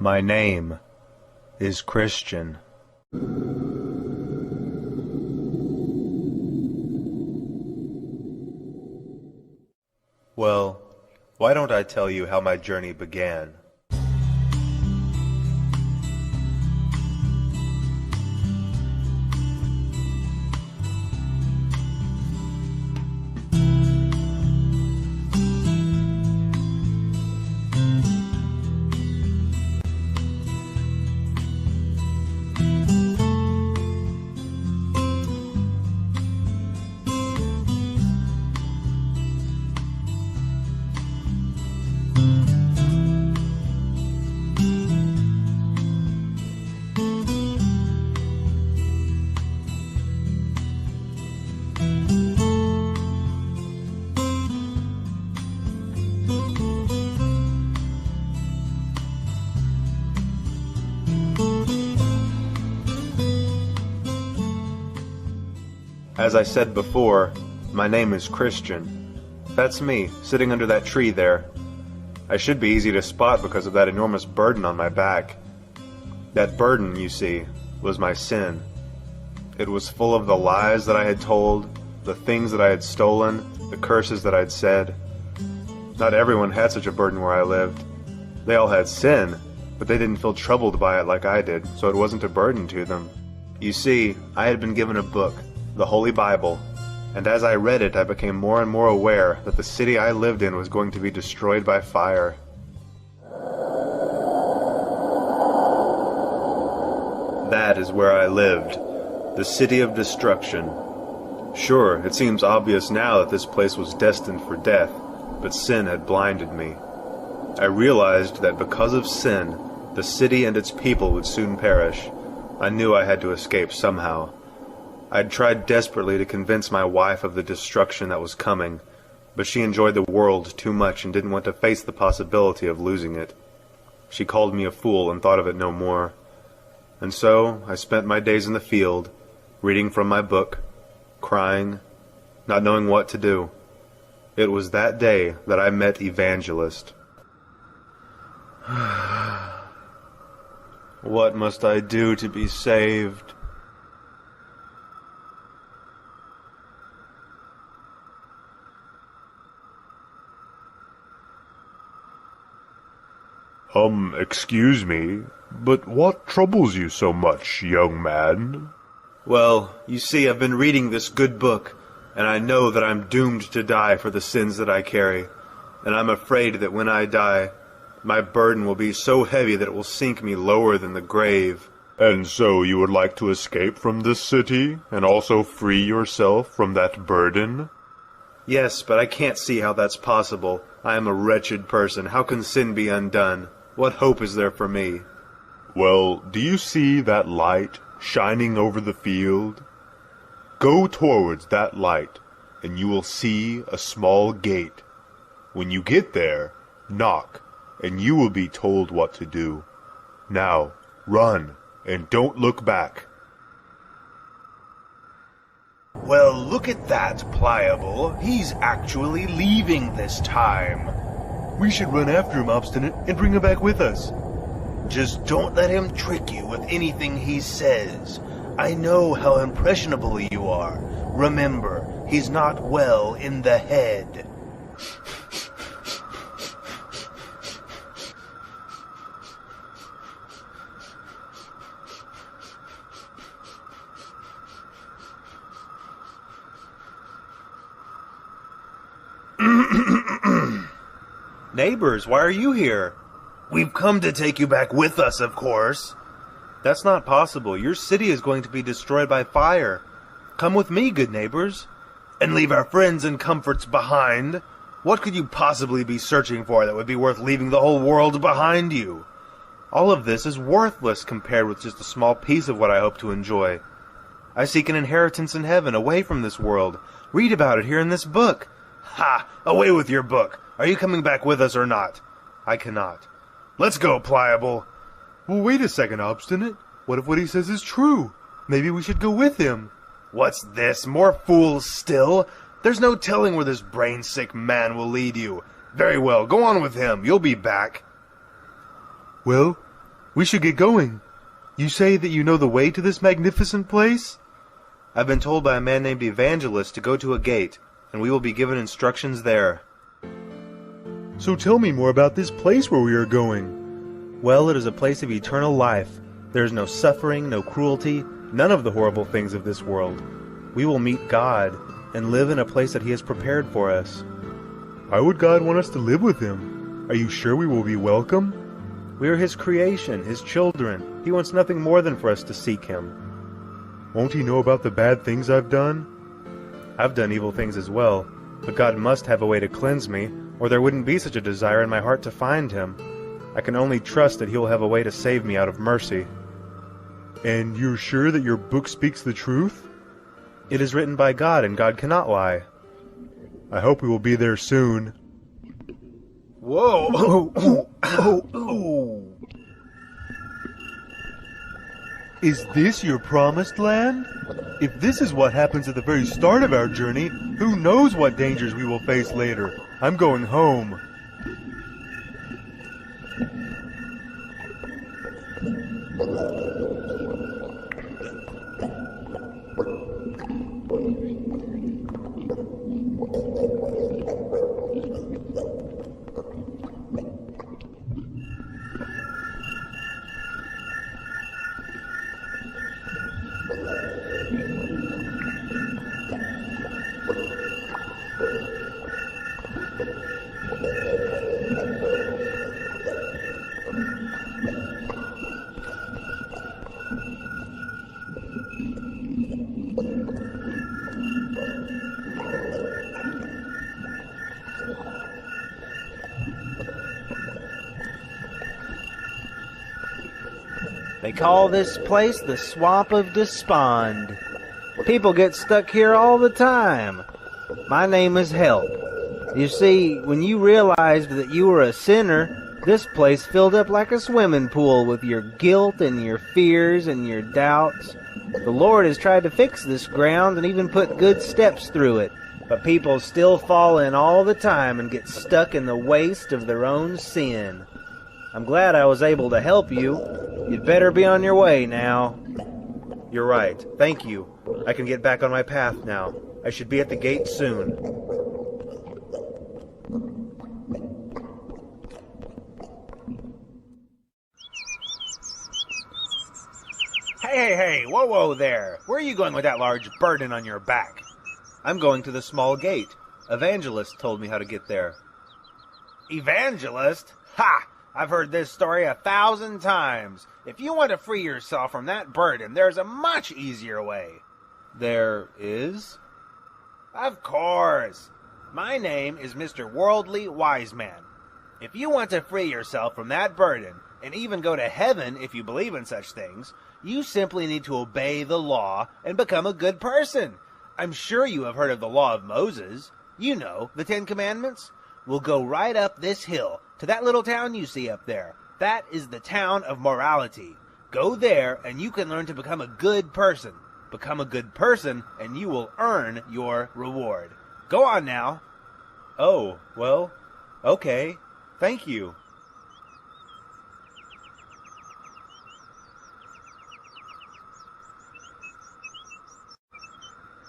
My name is Christian. Well, why don't I tell you how my journey began? As I said before, my name is Christian. That's me, sitting under that tree there. I should be easy to spot because of that enormous burden on my back. That burden, you see, was my sin. It was full of the lies that I had told, the things that I had stolen, the curses that I'd said. Not everyone had such a burden where I lived. They all had sin, but they didn't feel troubled by it like I did, so it wasn't a burden to them. You see, I had been given a book, the Holy Bible, and as I read it I became more and more aware that the city I lived in was going to be destroyed by fire. That is where I lived, the city of destruction. Sure, it seems obvious now that this place was destined for death, but sin had blinded me. I realized that because of sin, the city and its people would soon perish. I knew I had to escape somehow. I'd tried desperately to convince my wife of the destruction that was coming, but she enjoyed the world too much and didn't want to face the possibility of losing it. She called me a fool and thought of it no more. And so I spent my days in the field, reading from my book, crying, not knowing what to do. It was that day that I met Evangelist. What must I do to be saved? Excuse me, but what troubles you so much, young man? Well, you see, I've been reading this good book, and I know that I'm doomed to die for the sins that I carry, and I'm afraid that when I die, my burden will be so heavy that it will sink me lower than the grave. And so you would like to escape from this city, and also free yourself from that burden? Yes, but I can't see how that's possible. I am a wretched person. How can sin be undone? What hope is there for me? Well, do you see that light shining over the field? Go towards that light, and you will see a small gate. When you get there, knock, and you will be told what to do. Now, run, and don't look back. Well, look at that, Pliable. He's actually leaving this time. We should run after him, Obstinate, and bring him back with us. Just don't let him trick you with anything he says. I know how impressionable you are. Remember, he's not well in the head. Neighbors, why are you here? We've come to take you back with us, of course. That's not possible. Your city is going to be destroyed by fire. Come with me, good neighbors. And leave our friends and comforts behind? What could you possibly be searching for that would be worth leaving the whole world behind you? All of this is worthless compared with just a small piece of what I hope to enjoy. I seek an inheritance in heaven, away from this world. Read about it here in this book. Ha! Away with your book. Are you coming back with us or not? I cannot. Let's go, Pliable. Well, wait a second, Obstinate. What if what he says is true? Maybe we should go with him. What's this? More fools still? There's no telling where this brain-sick man will lead you. Very well, go on with him. You'll be back. Well, We should get going. You say that you know the way to this magnificent place? I've been told by a man named Evangelist to go to a gate, and we will be given instructions there. So tell me more about this place where we are going. Well, it is a place of eternal life. There is no suffering, no cruelty, none of the horrible things of this world. We will meet God and live in a place that He has prepared for us. Why would God want us to live with Him? Are you sure we will be welcome? We are His creation, His children. He wants nothing more than for us to seek Him. Won't He know about the bad things I've done? I've done evil things as well, but God must have a way to cleanse me, or there wouldn't be such a desire in my heart to find Him. I can only trust that He will have a way to save me out of mercy. And you're sure that your book speaks the truth? It is written by God, and God cannot lie. I hope we will be there soon. Whoa! Is this your promised land? If this is what happens at the very start of our journey, who knows what dangers we will face later? I'm going home. They call this place the Swamp of Despond. People get stuck here all the time. My name is Help. You see, when you realized that you were a sinner, this place filled up like a swimming pool with your guilt and your fears and your doubts. The Lord has tried to fix this ground and even put good steps through it, but people still fall in all the time and get stuck in the waste of their own sin. I'm glad I was able to help you. You'd better be on your way now. You're right. Thank you. I can get back on my path now. I should be at the gate soon. Hey, whoa there. Where are you going with that large burden on your back? I'm going to the small gate. Evangelist told me how to get there. Evangelist? Ha! I've heard this story 1,000 times. If you want to free yourself from that burden, there's a much easier way. There is? Of course. My name is Mr. Worldly Wise Man. If you want to free yourself from that burden, and even go to heaven if you believe in such things, you simply need to obey the law and become a good person. I'm sure you have heard of the law of Moses. You know, the 10 Commandments. We'll go right up this hill to that little town you see up there. That is the town of morality. Go there and you can learn to become a good person. Become a good person and you will earn your reward. Go on now. Oh, well, okay. Thank you.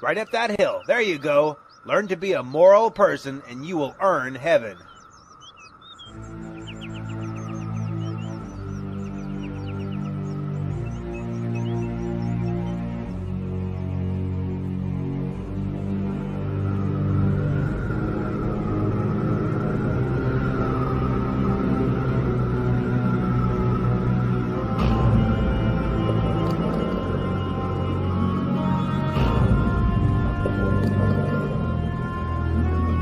Right up that hill. There you go. Learn to be a moral person and you will earn heaven.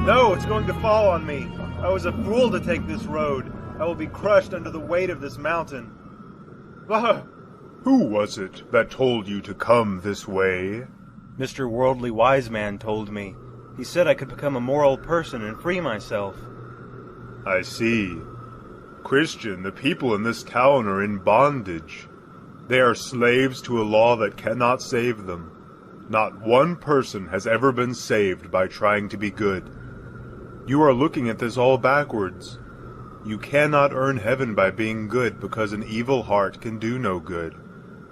No, it's going to fall on me. I was a fool to take this road. I will be crushed under the weight of this mountain. Ah! Who was it that told you to come this way? Mr. Worldly Wise Man told me. He said I could become a moral person and free myself. I see. Christian, the people in this town are in bondage. They are slaves to a law that cannot save them. Not one person has ever been saved by trying to be good. You are looking at this all backwards. You cannot earn heaven by being good, because an evil heart can do no good.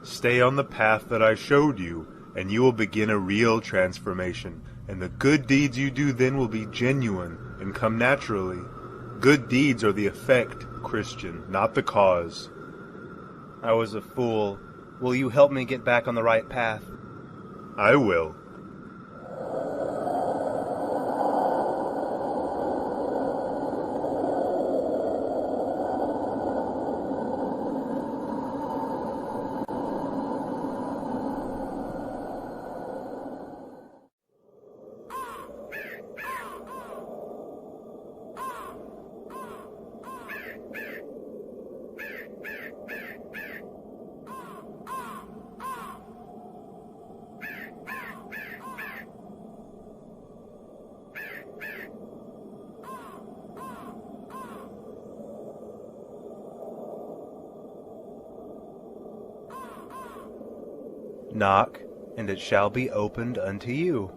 Stay on the path that I showed you, and you will begin a real transformation, and the good deeds you do then will be genuine and come naturally. Good deeds are the effect, Christian, not the cause. I was a fool. Will you help me get back on the right path? I will. Knock, and it shall be opened unto you.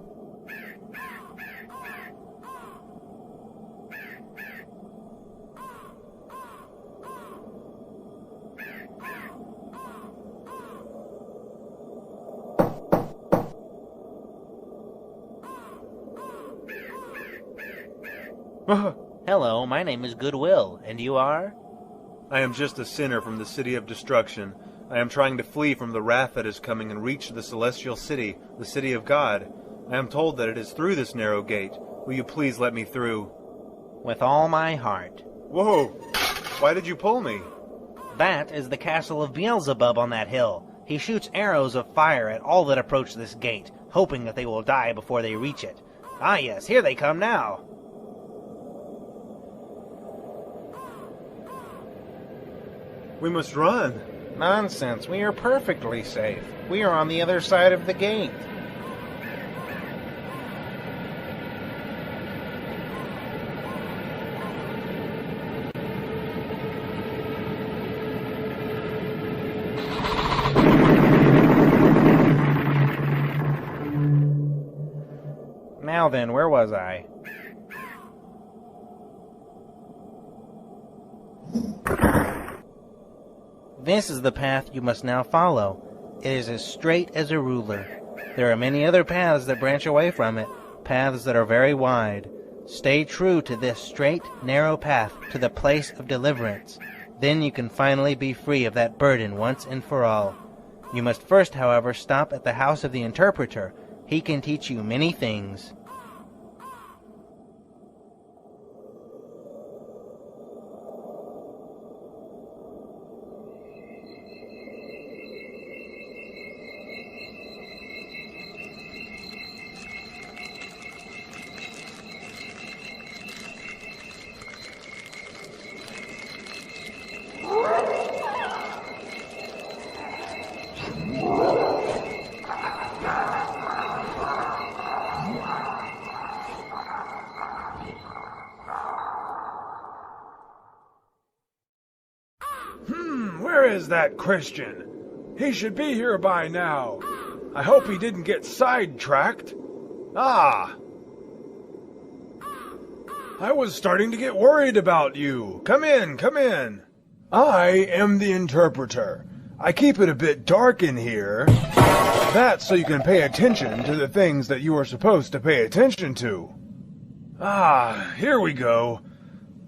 Hello, my name is Goodwill, and you are? I am just a sinner from the city of destruction. I am trying to flee from the wrath that is coming and reach the celestial city, the city of God. I am told that it is through this narrow gate. Will you please let me through? With all my heart. Whoa! Why did you pull me? That is the castle of Beelzebub on that hill. He shoots arrows of fire at all that approach this gate, hoping that they will die before they reach it. Ah yes, here they come now. We must run. Nonsense, we are perfectly safe. We are on the other side of the gate. Now then, where was I? This is the path you must now follow. It is as straight as a ruler. There are many other paths that branch away from it, paths that are very wide. Stay true to this straight, narrow path to the place of deliverance. Then you can finally be free of that burden once and for all. You must first, however, stop at the house of the interpreter. He can teach you many things. Where is that Christian? He should be here by now. I hope he didn't get sidetracked. Ah! I was starting to get worried about you. Come in, come in. I am the interpreter. I keep it a bit dark in here. That's so you can pay attention to the things that you are supposed to pay attention to. Ah, here we go.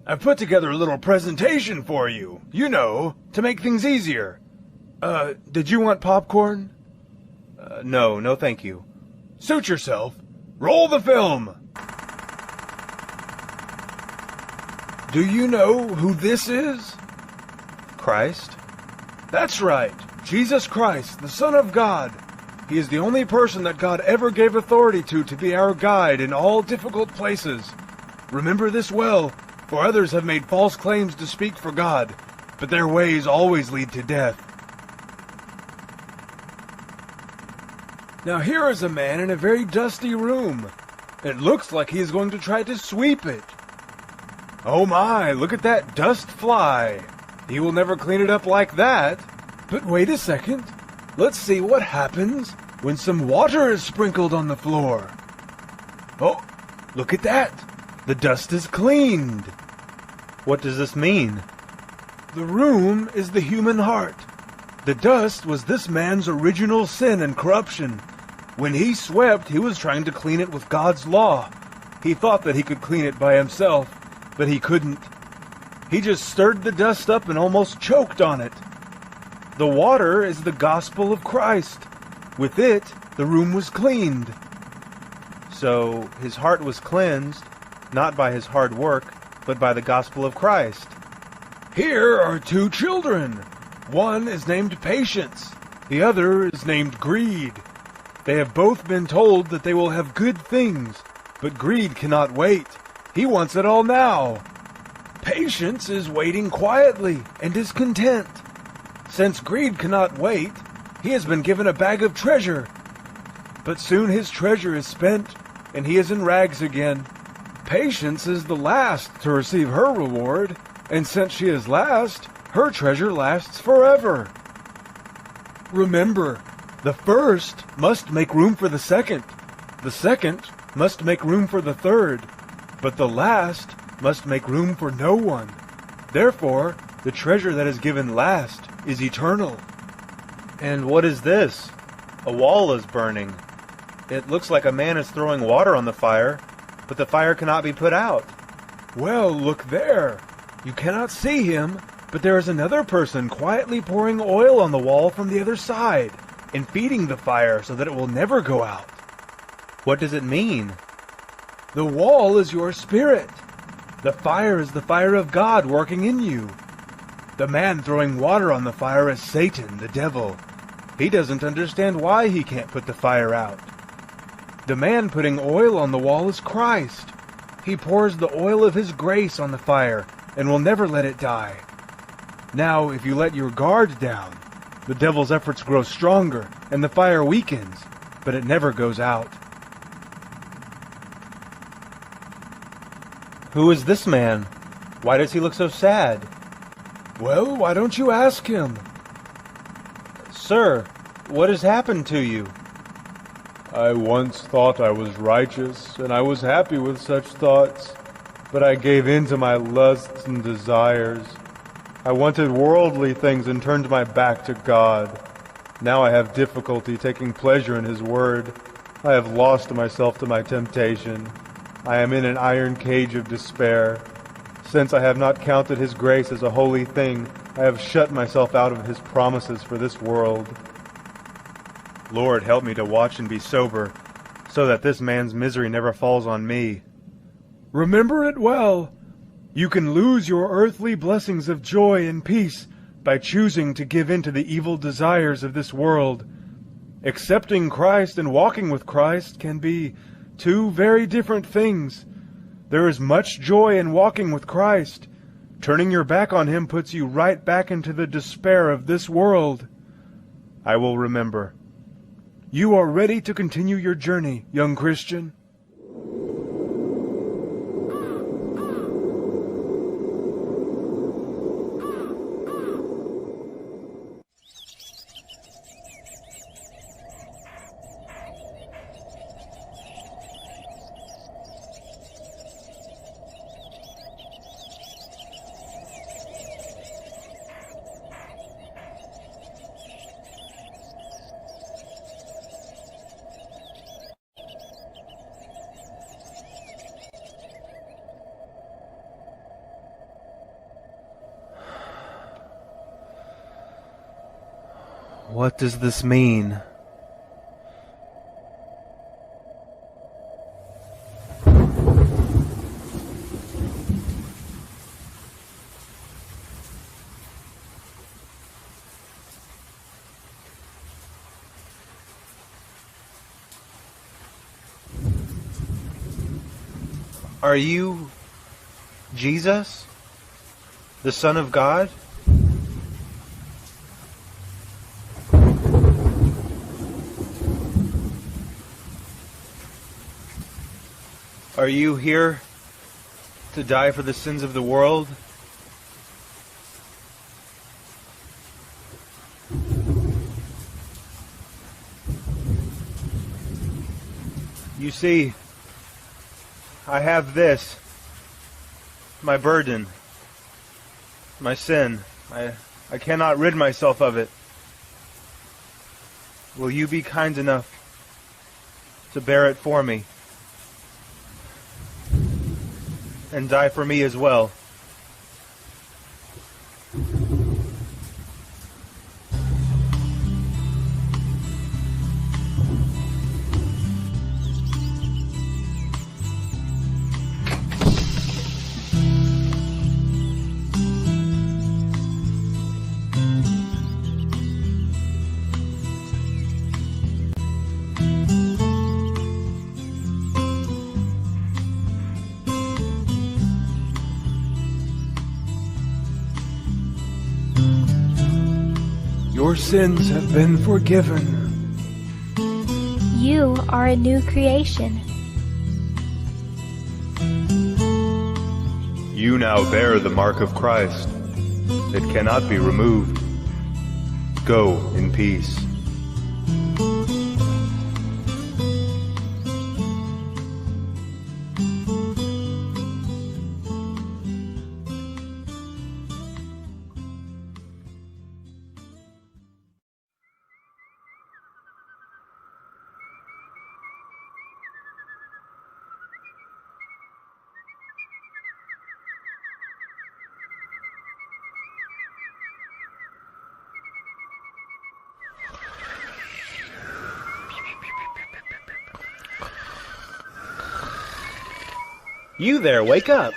I've put together a little presentation for you, you know, to make things easier. Did you want popcorn? No, thank you. Suit yourself. Roll the film. Do you know who this is? Christ? That's right. Jesus Christ, the Son of God. He is the only person that God ever gave authority to be our guide in all difficult places. Remember this well, for others have made false claims to speak for God, but their ways always lead to death. Now here is a man in a very dusty room. It looks like he is going to try to sweep it. Oh my, look at that dust fly. He will never clean it up like that. But wait a second. Let's see what happens when some water is sprinkled on the floor. Oh, look at that. The dust is cleaned. What does this mean? The room is the human heart. The dust was this man's original sin and corruption. When he swept, he was trying to clean it with God's law. He thought that he could clean it by himself, but he couldn't. He just stirred the dust up and almost choked on it. The water is the gospel of Christ. With it, the room was cleaned. So his heart was cleansed, not by his hard work, but by the gospel of Christ. Here are two children. One is named Patience. The other is named Greed. They have both been told that they will have good things, but Greed cannot wait. He wants it all now. Patience is waiting quietly and is content. Since Greed cannot wait, he has been given a bag of treasure. But soon his treasure is spent, and he is in rags again. Patience is the last to receive her reward, and since she is last, her treasure lasts forever. Remember, the first must make room for the second must make room for the third, but the last must make room for no one. Therefore, the treasure that is given last is eternal. And what is this? A wall is burning. It looks like a man is throwing water on the fire, but the fire cannot be put out. Well, look there. You cannot see him, but there is another person quietly pouring oil on the wall from the other side and feeding the fire so that it will never go out. What does it mean? The wall is your spirit. The fire is the fire of God working in you. The man throwing water on the fire is Satan, the devil. He doesn't understand why he can't put the fire out. The man putting oil on the wall is Christ. He pours the oil of his grace on the fire and will never let it die. Now, if you let your guard down, the devil's efforts grow stronger and the fire weakens, but it never goes out. Who is this man? Why does he look so sad? Well, why don't you ask him? Sir, what has happened to you? I once thought I was righteous, and I was happy with such thoughts, but I gave in to my lusts and desires. I wanted worldly things and turned my back to God. Now I have difficulty taking pleasure in His word. I have lost myself to my temptation. I am in an iron cage of despair. Since I have not counted His grace as a holy thing, I have shut myself out of His promises for this world. Lord, help me to watch and be sober, so that this man's misery never falls on me. Remember it well. You can lose your earthly blessings of joy and peace by choosing to give in to the evil desires of this world. Accepting Christ and walking with Christ can be two very different things. There is much joy in walking with Christ. Turning your back on Him puts you right back into the despair of this world. I will remember. You are ready to continue your journey, young Christian. What does this mean? Are you Jesus, the Son of God? Are you here to die for the sins of the world? You see, I have this, my burden. My sin. I cannot rid myself of it. Will you be kind enough to bear it for me? And die for me as well? Your sins have been forgiven. You are a new creation. You now bear the mark of Christ. It cannot be removed. Go in peace. You there, wake up!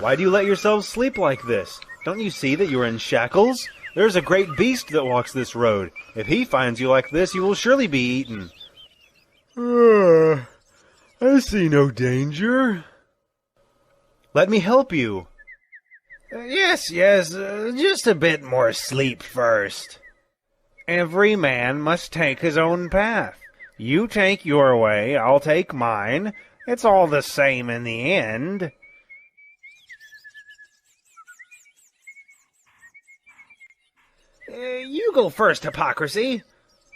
Why do you let yourselves sleep like this? Don't you see that you are in shackles? There's a great beast that walks this road. If he finds you like this, you will surely be eaten. I see no danger. Let me help you. Yes, just a bit more sleep first. Every man must take his own path. You take your way, I'll take mine. It's all the same in the end. You go first, hypocrisy.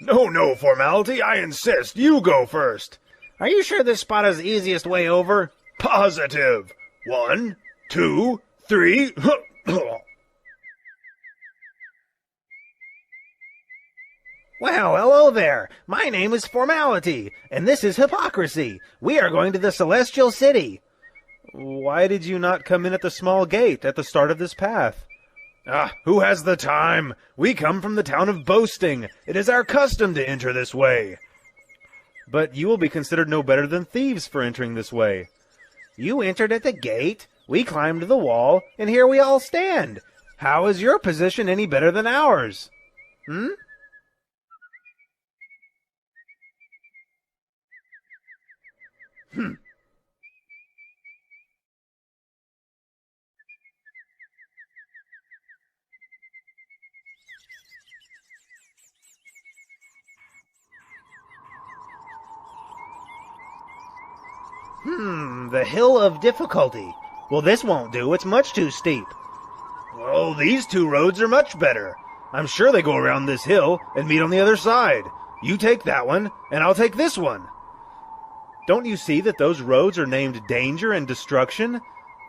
No, formality, I insist. You go first. Are you sure this spot is the easiest way over? Positive. 1, 2, 3. Well, hello there. My name is Formality, and this is Hypocrisy. We are going to the Celestial City. Why did you not come in at the small gate at the start of this path? Who has the time? We come from the town of Boasting. It is our custom to enter this way. But you will be considered no better than thieves for entering this way. You entered at the gate, we climbed the wall, and here we all stand. How is your position any better than ours? The Hill of Difficulty. Well, this won't do. It's much too steep. Well, these two roads are much better. I'm sure they go around this hill and meet on the other side. You take that one, and I'll take this one. Don't you see that those roads are named Danger and Destruction?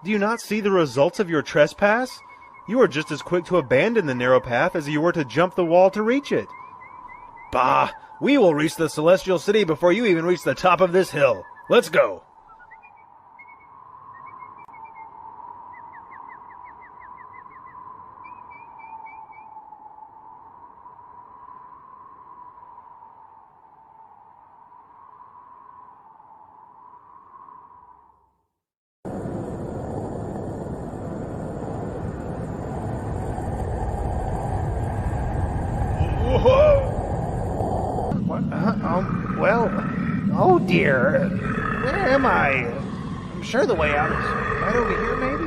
Do you not see the results of your trespass? You are just as quick to abandon the narrow path as you were to jump the wall to reach it. Bah! We will reach the Celestial City before you even reach the top of this hill. Let's go! Oh dear. Where am I? I'm sure the way out is right over here, maybe?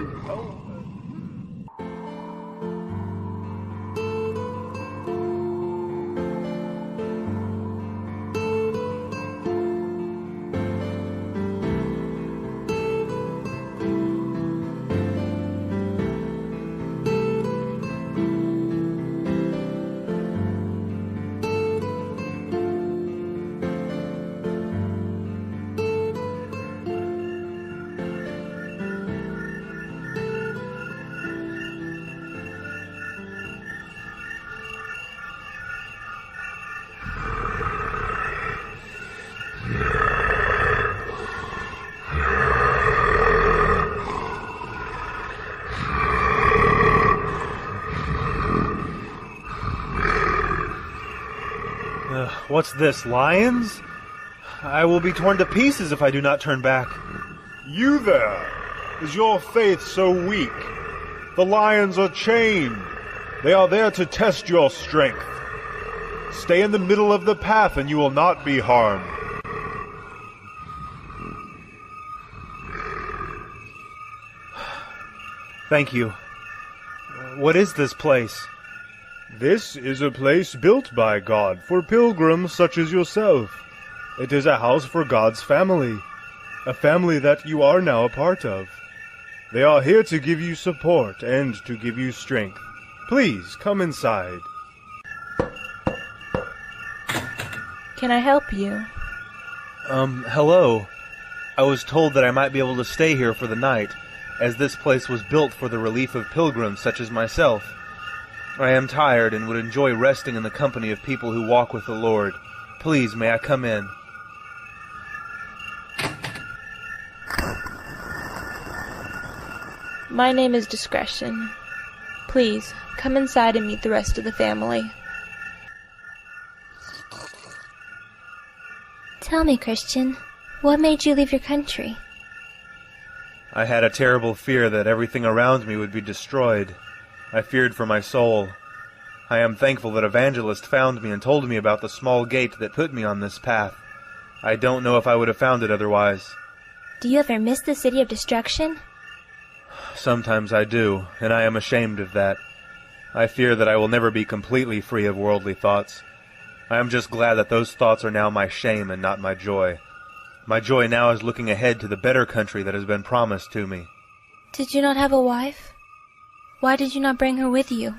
What's this, lions? I will be torn to pieces if I do not turn back. You there! Is your faith so weak? The lions are chained. They are there to test your strength. Stay in the middle of the path and you will not be harmed. Thank you. What is this place? This is a place built by God for pilgrims such as yourself. It is a house for God's family, a family that you are now a part of. They are here to give you support and to give you strength. Please, come inside. Can I help you? Hello. I was told that I might be able to stay here for the night, as this place was built for the relief of pilgrims such as myself. I am tired and would enjoy resting in the company of people who walk with the Lord. Please, may I come in? My name is Discretion. Please, come inside and meet the rest of the family. Tell me, Christian, what made you leave your country? I had a terrible fear that everything around me would be destroyed. I feared for my soul. I am thankful that Evangelist found me and told me about the small gate that put me on this path. I don't know if I would have found it otherwise. Do you ever miss the city of destruction? Sometimes I do, and I am ashamed of that. I fear that I will never be completely free of worldly thoughts. I am just glad that those thoughts are now my shame and not my joy. My joy now is looking ahead to the better country that has been promised to me. Did you not have a wife? Why did you not bring her with you?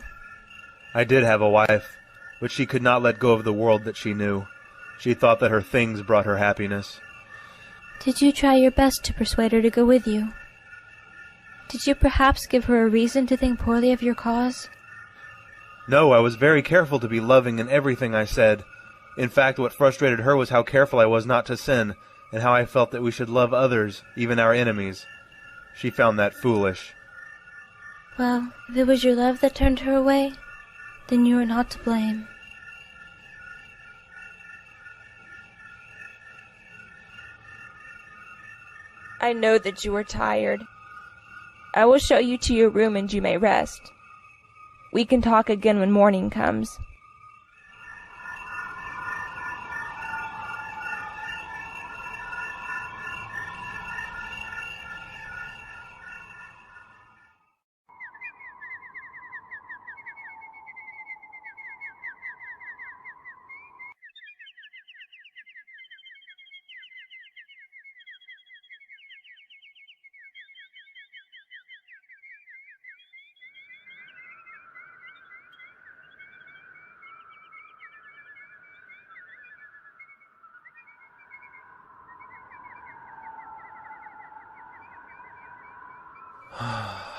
I did have a wife, but she could not let go of the world that she knew. She thought that her things brought her happiness. Did you try your best to persuade her to go with you? Did you perhaps give her a reason to think poorly of your cause? No, I was very careful to be loving in everything I said. In fact, what frustrated her was how careful I was not to sin, and how I felt that we should love others, even our enemies. She found that foolish. Well, if it was your love that turned her away, then you are not to blame. I know that you are tired. I will show you to your room and you may rest. We can talk again when morning comes.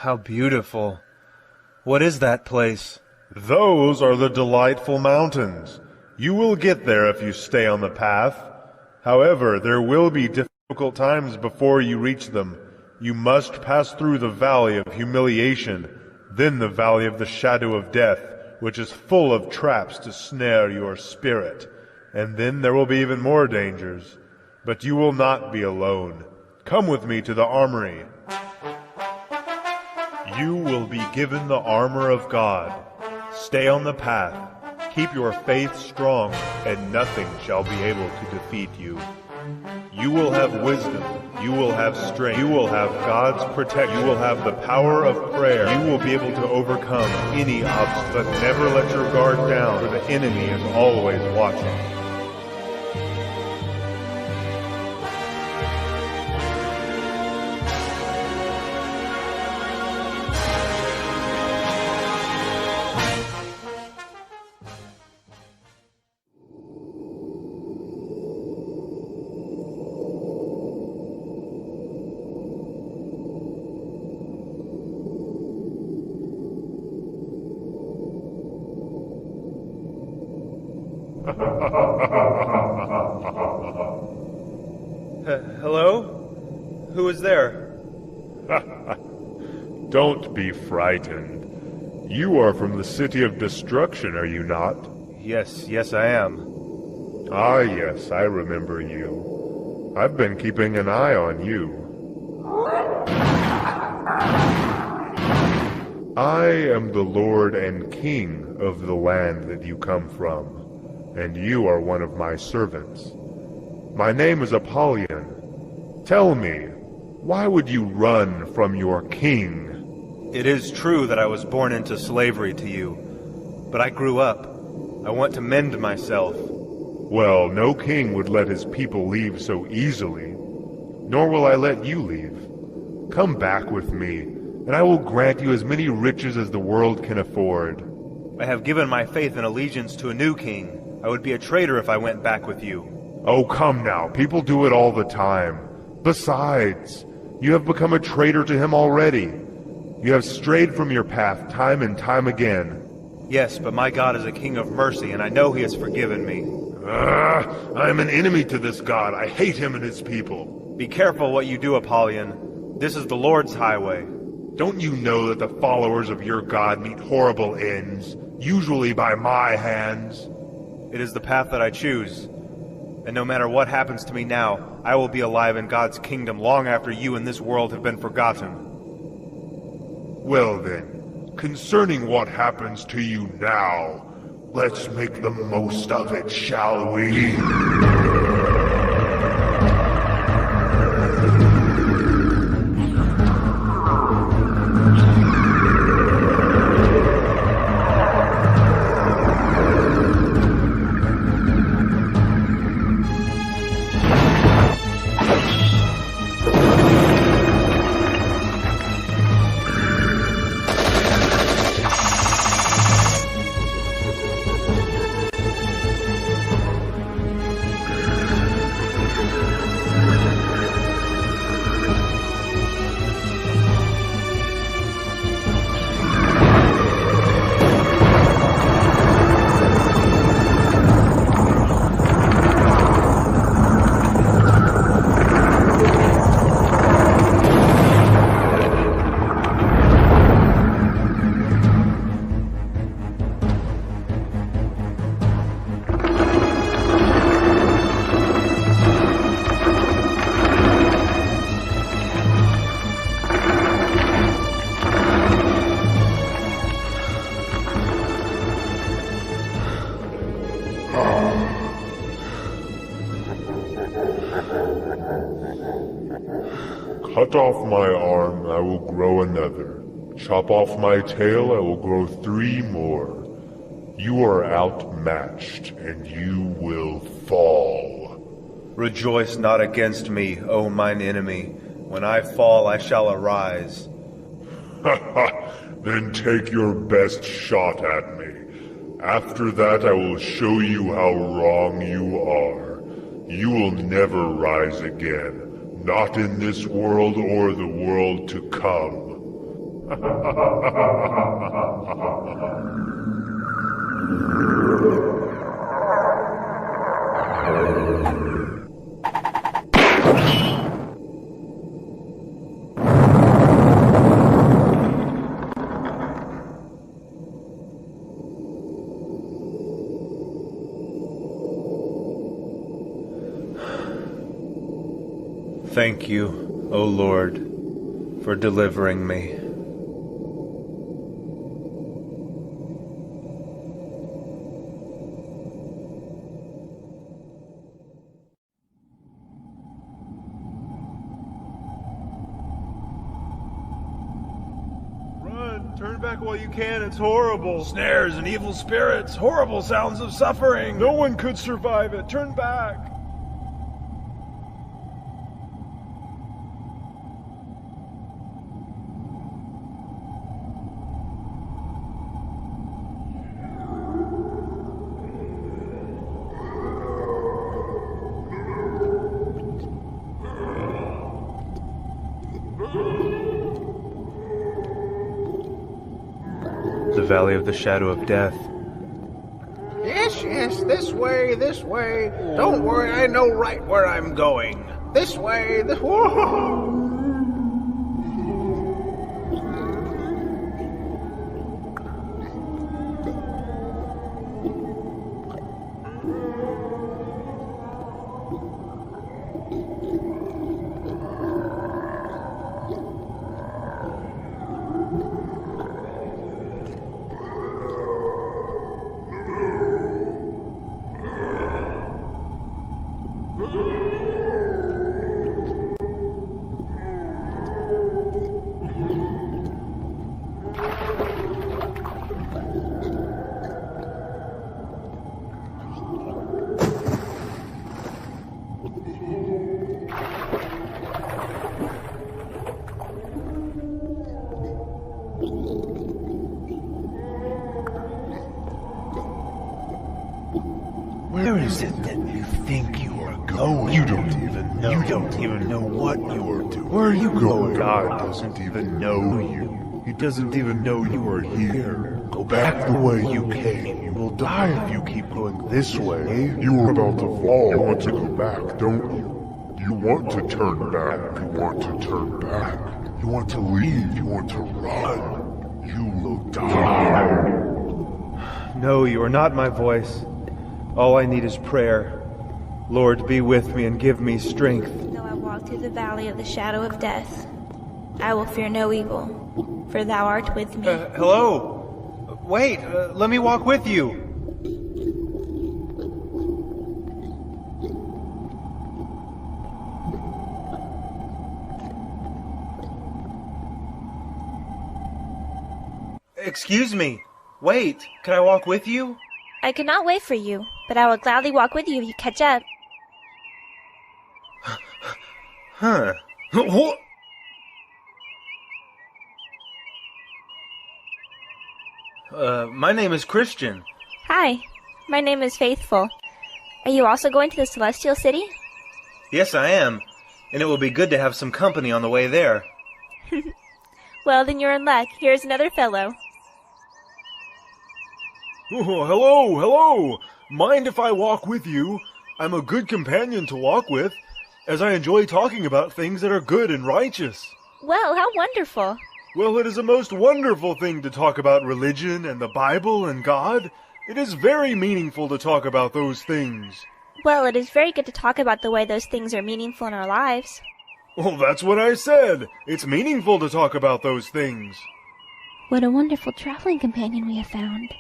How beautiful. What is that place? Those are the delightful mountains. You will get there if you stay on the path. However, there will be difficult times before you reach them. You must pass through the valley of humiliation, then the valley of the shadow of death, which is full of traps to snare your spirit. And then there will be even more dangers. But you will not be alone. Come with me to the armory. You will be given the armor of God. Stay on the path. Keep your faith strong, and nothing shall be able to defeat you. You will have wisdom. You will have strength. You will have God's protection. You will have the power of prayer. You will be able to overcome any obstacle. But never let your guard down, for the enemy is always watching. Hello? Who is there? Don't be frightened. You are from the city of destruction, are you not? Yes, I am. Ah, yes, I remember you. I've been keeping an eye on you. I am the Lord and King of the land that you come from, and you are one of my servants. My name is Apollyon. Tell me, why would you run from your king? It is true that I was born into slavery to you, but I grew up. I want to mend myself. Well, no king would let his people leave so easily, nor will I let you leave. Come back with me, and I will grant you as many riches as the world can afford. I have given my faith and allegiance to a new king. I would be a traitor if I went back with you. Oh, come now, people do it all the time. Besides, you have become a traitor to him already. You have strayed from your path time and time again. Yes, but my God is a king of mercy, and I know he has forgiven me. I am an enemy to this God. I hate him and his people. Be careful what you do, Apollyon. This is the Lord's highway. Don't you know that the followers of your God meet horrible ends, usually by my hands? It is the path that I choose. And no matter what happens to me now, I will be alive in God's kingdom long after you and this world have been forgotten. Well then, concerning what happens to you now, let's make the most of it, shall we? Cut off my arm, I will grow another. Chop off my tail, I will grow 3 more. You are outmatched, and you will fall. Rejoice not against me, O mine enemy. When I fall, I shall arise. Then take your best shot at me. After that, I will show you how wrong you are. You will never rise again. Not in this world or the world to come. Thank you, O Lord, for delivering me. Run! Turn back while you can, it's horrible! Snares and evil spirits, horrible sounds of suffering. No one could survive it! Turn back! The valley of the shadow of death. Yes, this way, this way. Don't worry, I know right where I'm going. This way, this... Whoa! Where is it that you think you are going? You don't even know. You don't even know what you are doing. Where are you going? God doesn't even know you. He doesn't even know you are here. Go back the way you came. You will die if you keep going this way. You are about to fall. You want to go back, don't you? You want to turn back. You want to turn back. You want to leave. You want to run. You will die. No, you are not my voice. All I need is prayer. Lord, be with me and give me strength. Though I walk through the valley of the shadow of death, I will fear no evil, for thou art with me. Hello? Wait, let me walk with you. Excuse me. Wait, can I walk with you? I cannot wait for you, but I will gladly walk with you if you catch up. Huh. What? My name is Christian. Hi, my name is Faithful. Are you also going to the Celestial City? Yes, I am. And it will be good to have some company on the way there. Well, then you're in luck. Here's another fellow. Oh, hello. Mind if I walk with you? I'm a good companion to walk with, as I enjoy talking about things that are good and righteous. Well, how wonderful. Well, it is a most wonderful thing to talk about religion and the Bible and God. It is very meaningful to talk about those things. Well, it is very good to talk about the way those things are meaningful in our lives. Well, that's what I said. It's meaningful to talk about those things. What a wonderful traveling companion we have found.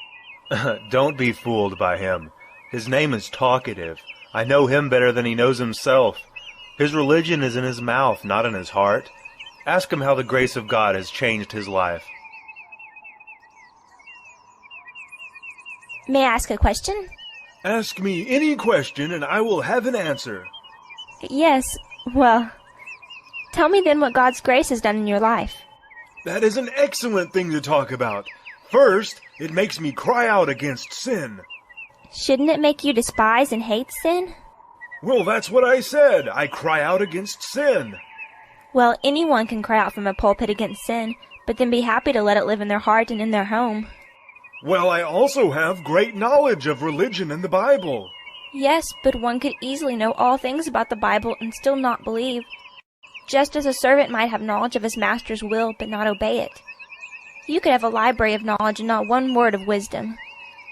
Don't be fooled by him. His name is Talkative. I know him better than he knows himself. His religion is in his mouth, not in his heart. Ask him how the grace of God has changed his life. May I ask a question? Ask me any question and I will have an answer. Yes, well, tell me then what God's grace has done in your life. That is an excellent thing to talk about. First, it makes me cry out against sin. Shouldn't it make you despise and hate sin? Well, that's what I said. I cry out against sin. Well, anyone can cry out from a pulpit against sin, but then be happy to let it live in their heart and in their home. Well, I also have great knowledge of religion and the Bible. Yes, but one could easily know all things about the Bible and still not believe. Just as a servant might have knowledge of his master's will but not obey it. You could have a library of knowledge and not one word of wisdom.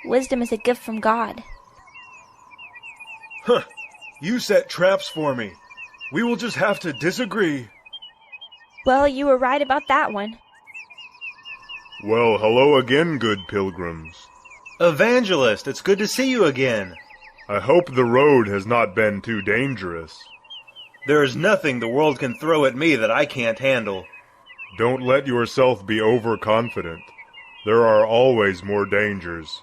Wisdom is a gift from God. Huh. You set traps for me. We will just have to disagree. Well, you were right about that one. Well, hello again, good pilgrims. Evangelist, it's good to see you again. I hope the road has not been too dangerous. There is nothing the world can throw at me that I can't handle. Don't let yourself be overconfident. There are always more dangers.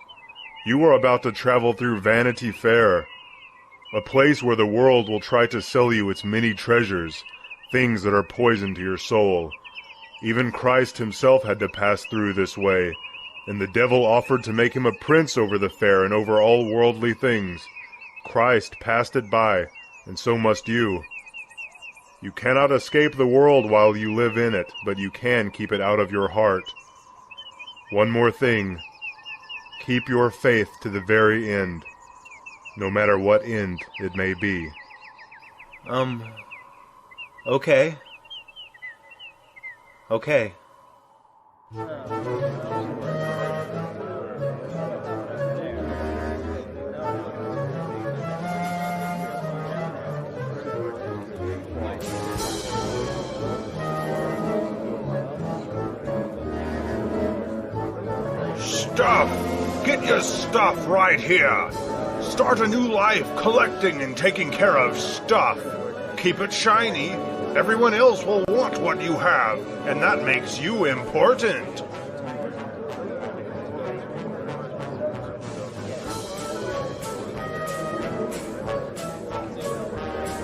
You are about to travel through Vanity Fair, a place where the world will try to sell you its many treasures, things that are poison to your soul. Even Christ himself had to pass through this way, and the devil offered to make him a prince over the fair and over all worldly things. Christ passed it by, and so must you. You cannot escape the world while you live in it, but you can keep it out of your heart. One more thing. Keep your faith to the very end, no matter what end it may be. Okay. Okay. Stuff! Get your stuff right here! Start a new life collecting and taking care of stuff. Keep it shiny. Everyone else will want what you have, and that makes you important.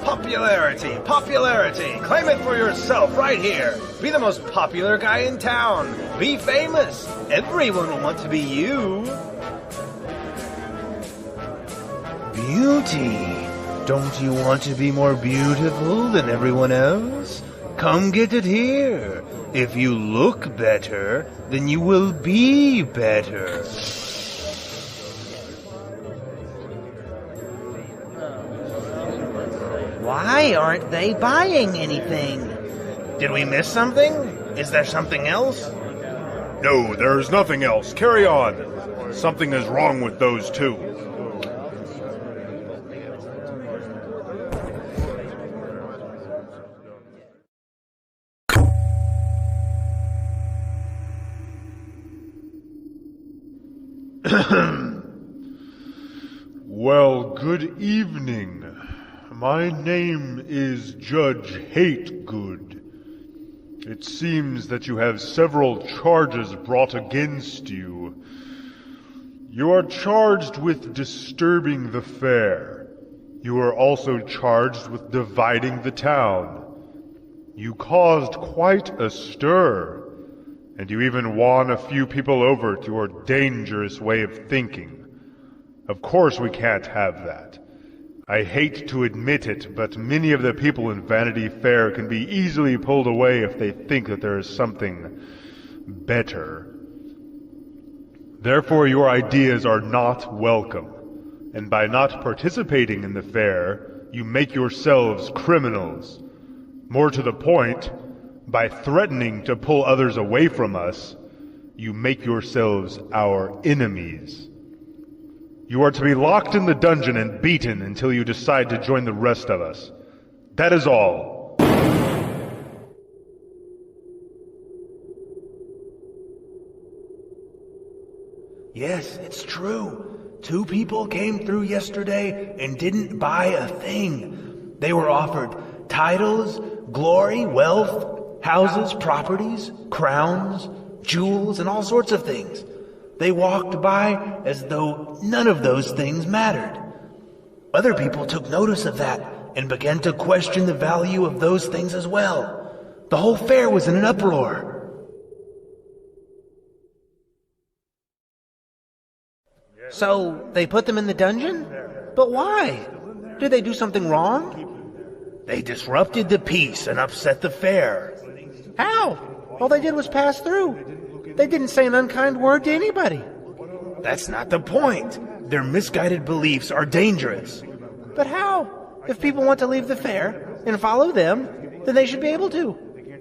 Popularity! Popularity! Claim it for yourself right here! Be the most popular guy in town! Be famous! Everyone will want to be you! beauty. Don't you want to be more beautiful than everyone else? Come get it here. If you look better, then you will be better. Why aren't they buying anything? Did we miss something? Is there something else? No, there's nothing else. Carry on. Something is wrong with those two. Well, good evening. My name is Judge Hategood. It seems that you have several charges brought against you. You are charged with disturbing the fair. You are also charged with dividing the town. You caused quite a stir, and you even won a few people over to your dangerous way of thinking. Of course we can't have that. I hate to admit it, but many of the people in Vanity Fair can be easily pulled away if they think that there is something better. Therefore, your ideas are not welcome, and by not participating in the fair, you make yourselves criminals. More to the point, by threatening to pull others away from us, you make yourselves our enemies. You are to be locked in the dungeon and beaten until you decide to join the rest of us. That is all. Yes, it's true. 2 people came through yesterday and didn't buy a thing. They were offered titles, glory, wealth, houses, properties, crowns, jewels, and all sorts of things. They walked by as though none of those things mattered. Other people took notice of that and began to question the value of those things as well. The whole fair was in an uproar. So they put them in the dungeon? But why? Did they do something wrong? They disrupted the peace and upset the fair. How? All they did was pass through. They didn't say an unkind word to anybody. That's not the point. Their misguided beliefs are dangerous. But how? If people want to leave the fair and follow them, then they should be able to.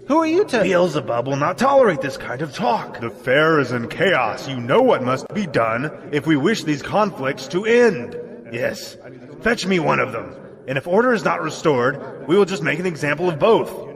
Who are you to... Beelzebub will not tolerate this kind of talk. The fair is in chaos. You know what must be done if we wish these conflicts to end. Yes. Fetch me one of them. And if order is not restored, we will just make an example of both.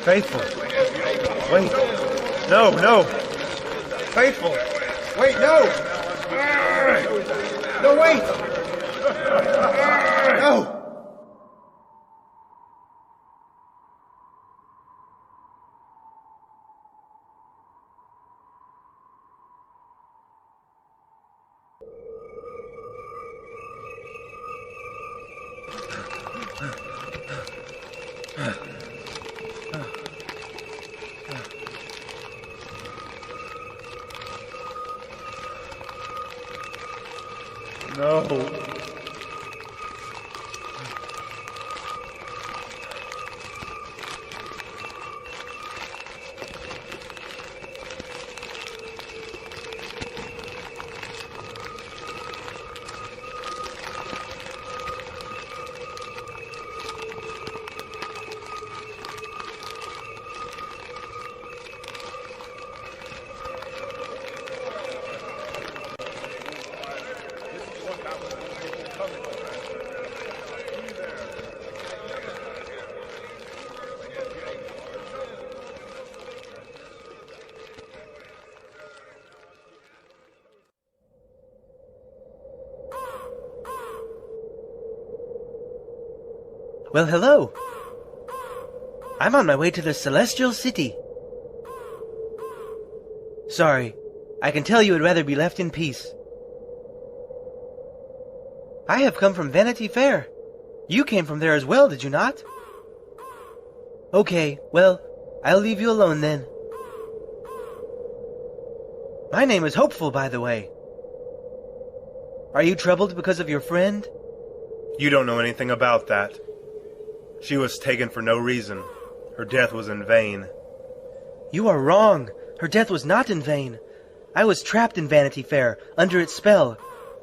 Faithful. Wait. No. Faithful. Wait, no. No, wait. No. No. Well, hello. I'm on my way to the Celestial City. Sorry, I can tell you would rather be left in peace. I have come from Vanity Fair. You came from there as well, did you not? Okay, well, I'll leave you alone then. My name is Hopeful, by the way. Are you troubled because of your friend? You don't know anything about that. She was taken for no reason. Her death was in vain. You are wrong. Her death was not in vain. I was trapped in Vanity Fair, under its spell.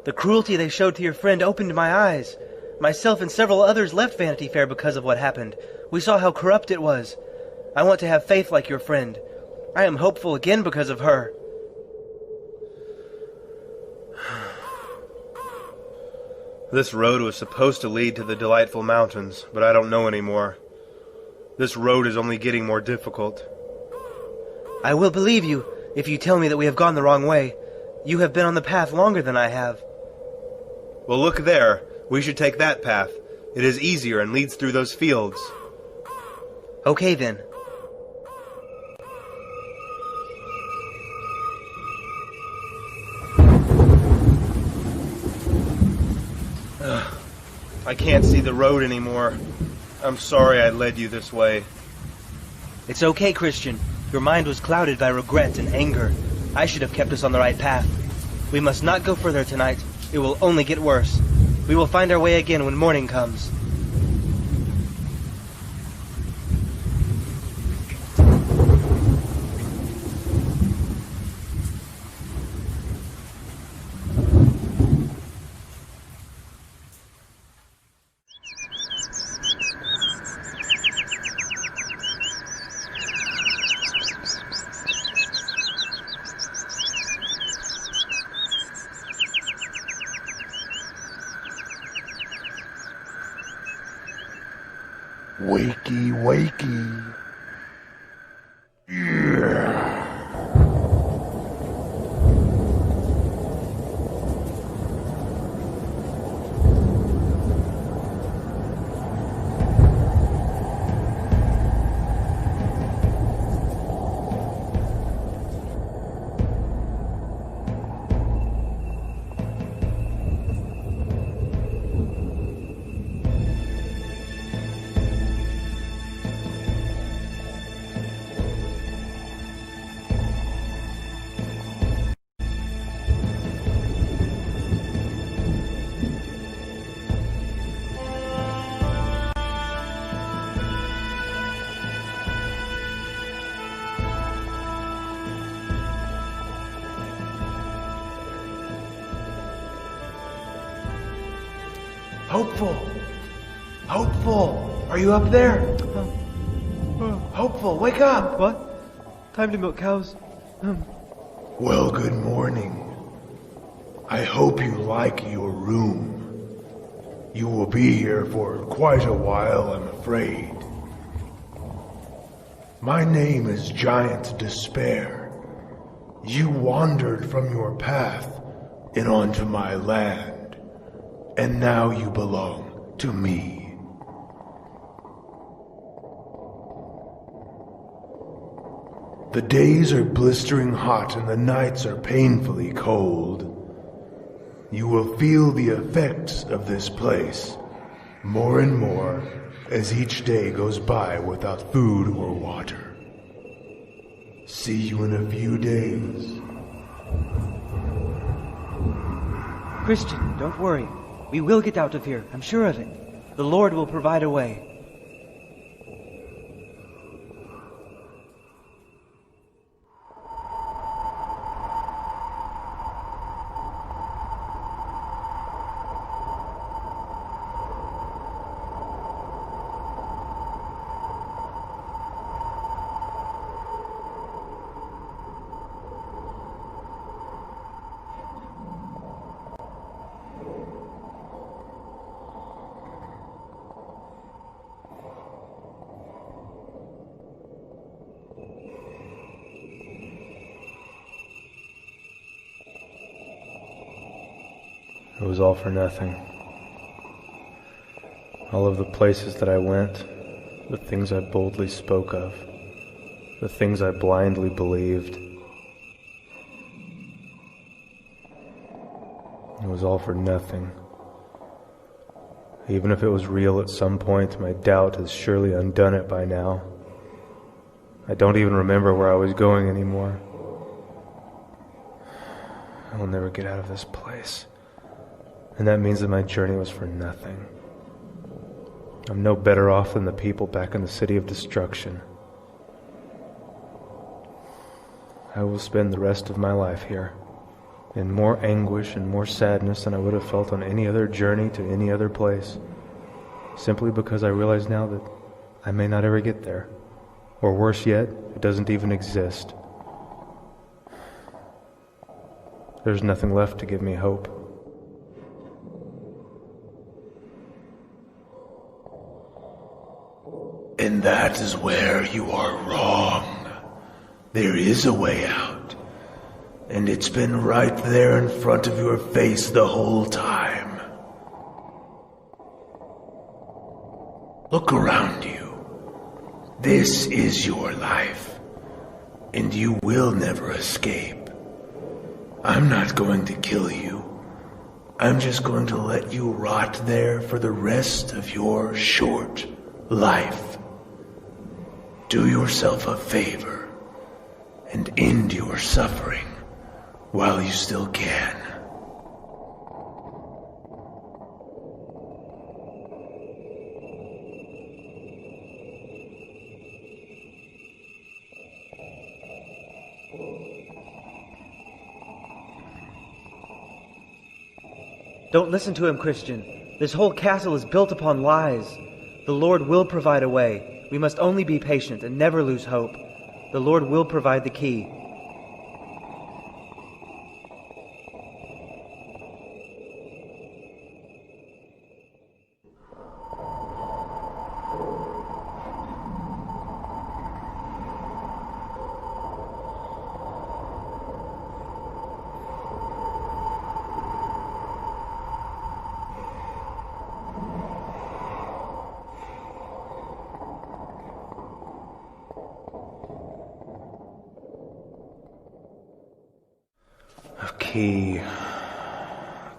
The cruelty they showed to your friend opened my eyes. Myself and several others left Vanity Fair because of what happened. We saw how corrupt it was. I want to have faith like your friend. I am hopeful again because of her. This road was supposed to lead to the delightful mountains, but I don't know anymore. This road is only getting more difficult. I will believe you if you tell me that we have gone the wrong way. You have been on the path longer than I have. Well, look there. We should take that path. It is easier and leads through those fields. Okay then. I can't see the road anymore. I'm sorry I led you this way. It's okay, Christian. Your mind was clouded by regret and anger. I should have kept us on the right path. We must not go further tonight. It will only get worse. We will find our way again when morning comes. Wakey, wakey. Yeah. Hopeful! Hopeful! Are you up there? Hopeful, wake up! What? Time to milk cows. Well, good morning. I hope you like your room. You will be here for quite a while, I'm afraid. My name is Giant Despair. You wandered from your path and onto my land. And now you belong to me. The days are blistering hot and the nights are painfully cold. You will feel the effects of this place more and more as each day goes by without food or water. See you in a few days. Christian, don't worry. We will get out of here, I'm sure of it. The Lord will provide a way. It was all for nothing. All of the places that I went, the things I boldly spoke of, the things I blindly believed. It was all for nothing. Even if it was real at some point, my doubt has surely undone it by now. I don't even remember where I was going anymore. I will never get out of this place. And that means that my journey was for nothing. I'm no better off than the people back in the city of destruction. I will spend the rest of my life here, in more anguish and more sadness than I would have felt on any other journey to any other place, simply because I realize now that I may not ever get there, or worse yet, it doesn't even exist. There's nothing left to give me hope. And that is where you are wrong. There is a way out. And it's been right there in front of your face the whole time. Look around you. This is your life. And you will never escape. I'm not going to kill you. I'm just going to let you rot there for the rest of your short life. Do yourself a favor and end your suffering while you still can. Don't listen to him, Christian. This whole castle is built upon lies. The Lord will provide a way. We must only be patient and never lose hope. The Lord will provide the key.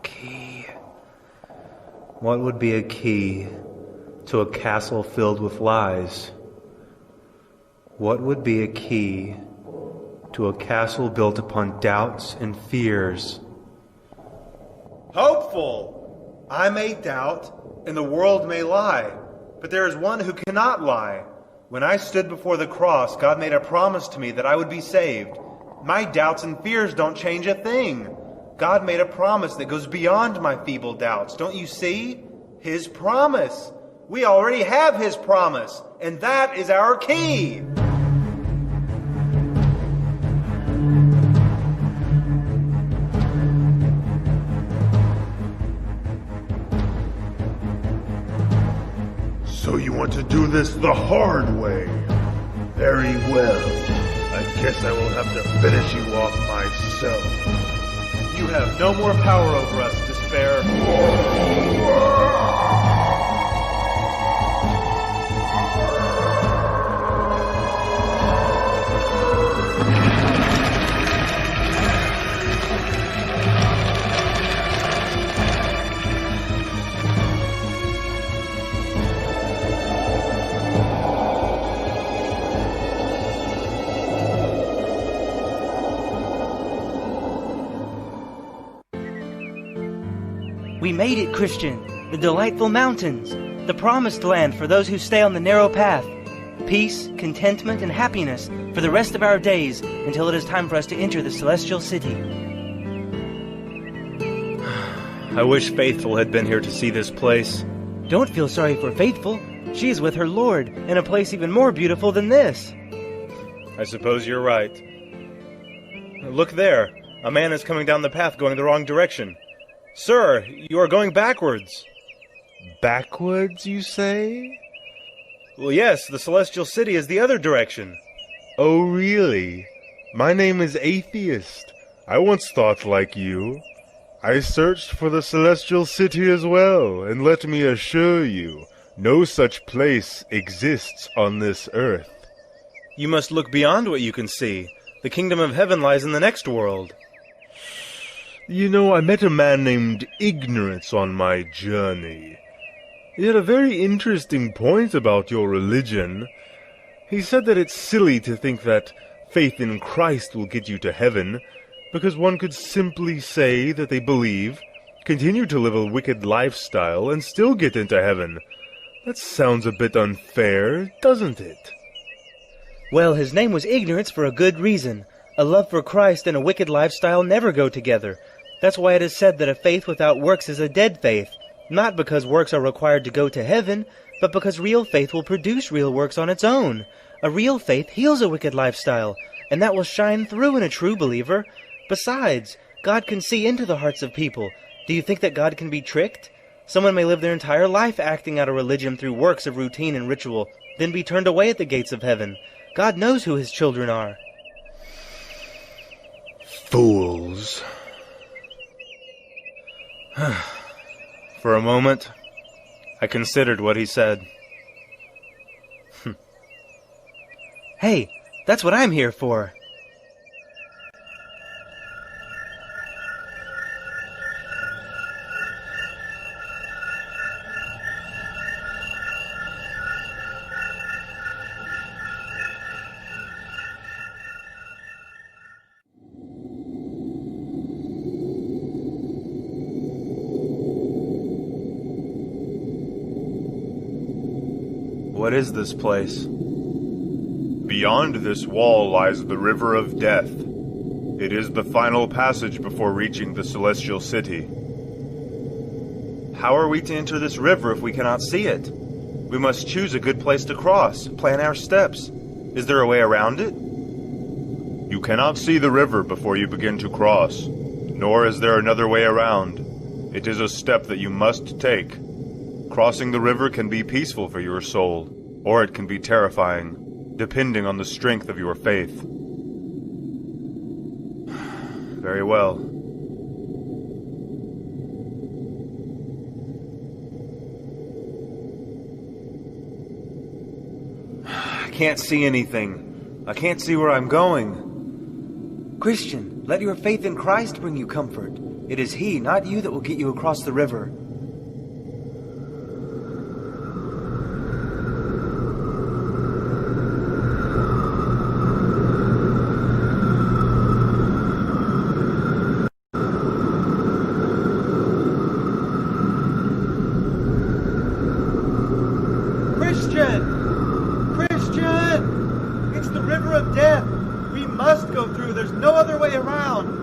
Key. What would be a key to a castle filled with lies? What would be a key to a castle built upon doubts and fears? Hopeful! I may doubt, and the world may lie, but there is one who cannot lie. When I stood before the cross, God made a promise to me that I would be saved. My doubts and fears don't change a thing. God made a promise that goes beyond my feeble doubts. Don't you see? His promise. We already have His promise, and that is our key. So you want to do this the hard way? Very well. I guess I will have to finish you off myself. You have no more power over us, despair. We made it, Christian. The delightful mountains. The promised land for those who stay on the narrow path. Peace, contentment, and happiness for the rest of our days until it is time for us to enter the celestial city. I wish Faithful had been here to see this place. Don't feel sorry for Faithful. She is with her Lord in a place even more beautiful than this. I suppose you're right. Look there. A man is coming down the path going the wrong direction. Sir, you are going backwards. Backwards, you say? Well, yes, the celestial city is the other direction. Oh, really? My name is Atheist. I once thought like you. I searched for the celestial city as well, and let me assure you, No such place exists on this earth. You must look beyond what you can see. The kingdom of heaven lies in the next world. You know, I met a man named Ignorance on my journey. He had a very interesting point about your religion. He said that it's silly to think that faith in Christ will get you to heaven, because one could simply say that they believe, continue to live a wicked lifestyle, and still get into heaven. That sounds a bit unfair, doesn't it? Well, his name was Ignorance for a good reason. A love for Christ and a wicked lifestyle never go together. That's why it is said that a faith without works is a dead faith. Not because works are required to go to heaven, but because real faith will produce real works on its own. A real faith heals a wicked lifestyle, and that will shine through in a true believer. Besides, God can see into the hearts of people. Do you think that God can be tricked? Someone may live their entire life acting out a religion through works of routine and ritual, then be turned away at the gates of heaven. God knows who his children are. Fools. For a moment, I considered what he said. Hey, that's what I'm here for. What is this place? Beyond this wall lies the river of death. It is the final passage before reaching the celestial city. How are we to enter this river if we cannot see it? We must choose a good place to cross, plan our steps. Is there a way around it? You cannot see the river before you begin to cross, nor is there another way around. It is a step that you must take. Crossing the river can be peaceful for your soul, or it can be terrifying, depending on the strength of your faith. Very well. I can't see anything. I can't see where I'm going. Christian, let your faith in Christ bring you comfort. It is He, not you, that will get you across the river. Christian! It's the river of death! We must go through. There's no other way around.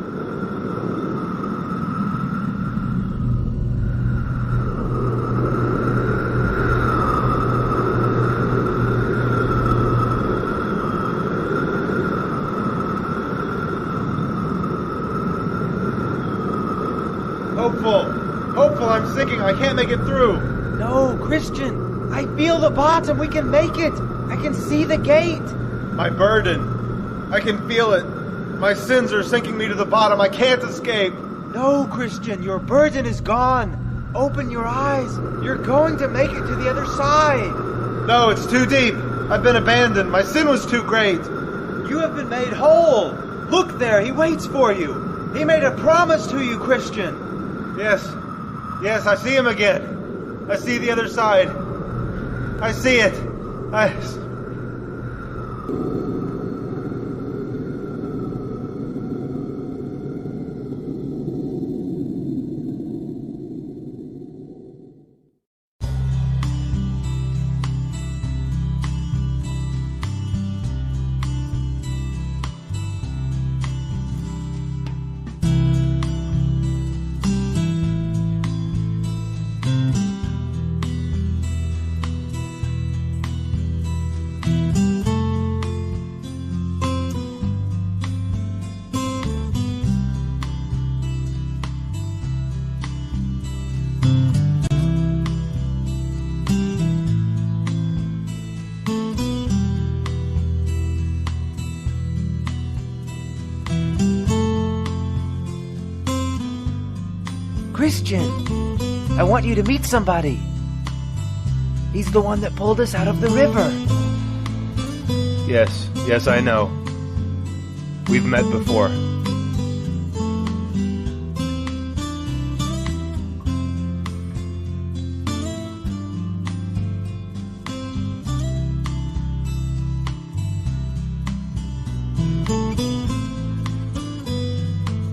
Hopeful, I'm sinking. I can't make it through. No, Christian, I feel the bottom. We can make it. I can see the gate. My burden. I can feel it. My sins are sinking me to the bottom. I can't escape. No, Christian, your burden is gone. Open your eyes. You're going to make it to the other side. No, it's too deep. I've been abandoned. My sin was too great. You have been made whole. Look there. He waits for you. He made a promise to you, Christian. Yes, I see him again. I see the other side. I see it. Christian, I want you to meet somebody. He's the one that pulled us out of the river. Yes, I know. We've met before.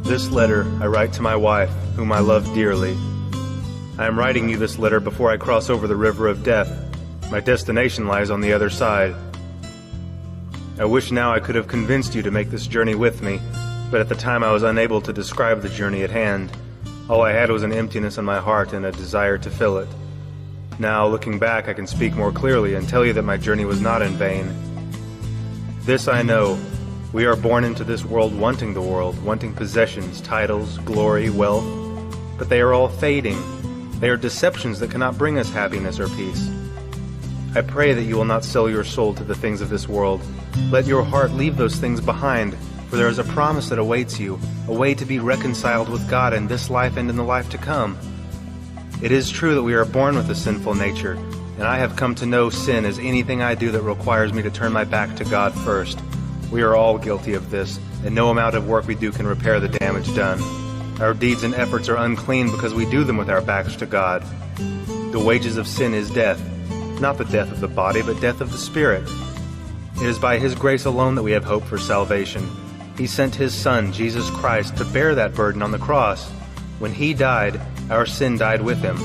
This letter I write to my wife, whom I love dearly. I am writing you this letter before I cross over the river of death. My destination lies on the other side. I wish now I could have convinced you to make this journey with me, but at the time I was unable to describe the journey at hand. All I had was an emptiness in my heart and a desire to fill it. Now, looking back, I can speak more clearly and tell you that my journey was not in vain. This I know. We are born into this world wanting the world, wanting possessions, titles, glory, wealth, but they are all fading. They are deceptions that cannot bring us happiness or peace. I pray that you will not sell your soul to the things of this world. Let your heart leave those things behind, for there is a promise that awaits you, a way to be reconciled with God in this life and in the life to come. It is true that we are born with a sinful nature, and I have come to know sin as anything I do that requires me to turn my back to God first. We are all guilty of this, and no amount of work we do can repair the damage done. Our deeds and efforts are unclean because we do them with our backs to God. The wages of sin is death, not the death of the body, but death of the spirit. It is by His grace alone that we have hope for salvation. He sent His Son, Jesus Christ, to bear that burden on the cross. When He died, our sin died with Him.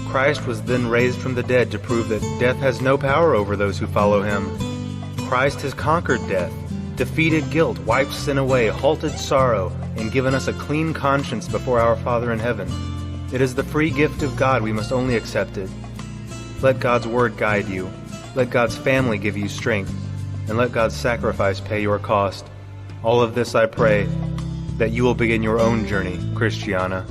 Christ was then raised from the dead to prove that death has no power over those who follow Him. Christ has conquered death, defeated guilt, wiped sin away, halted sorrow, and given us a clean conscience before our Father in heaven. It is the free gift of God. We must only accept it. Let God's word guide you. Let God's family give you strength. And let God's sacrifice pay your cost. All of this I pray, that you will begin your own journey, Christiana.